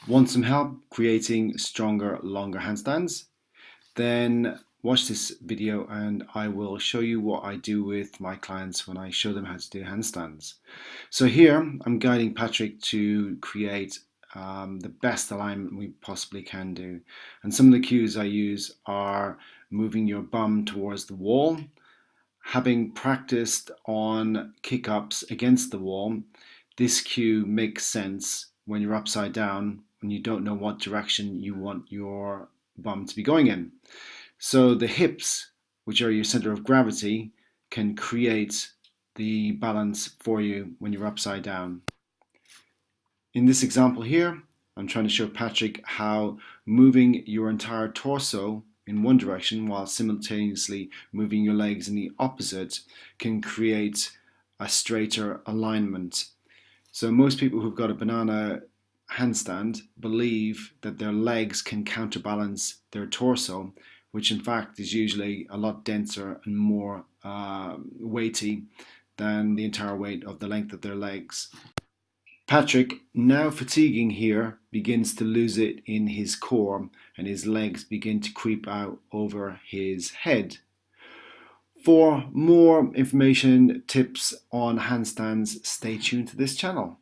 Want some help creating stronger, longer handstands? Then watch this video and I will show you what I do with my clients when I show them how to do handstands. So here I'm guiding Patrick to create the best alignment we possibly can do. And some of the cues I use are moving your bum towards the wall, having practiced on kick-ups against the wall. This cue makes sense when you're upside down and you don't know what direction you want your bum to be going in. So the hips, which are your center of gravity, can create the balance for you when you're upside down. In this example here, I'm trying to show Patrick how moving your entire torso in one direction while simultaneously moving your legs in the opposite can create a straighter alignment. So most people who've got a banana handstand believe that their legs can counterbalance their torso, which in fact is usually a lot denser and more weighty than the entire weight of the length of their legs. Patrick, now fatiguing here, begins to lose it in his core and his legs begin to creep out over his head. For more information, tips on handstands, stay tuned to this channel.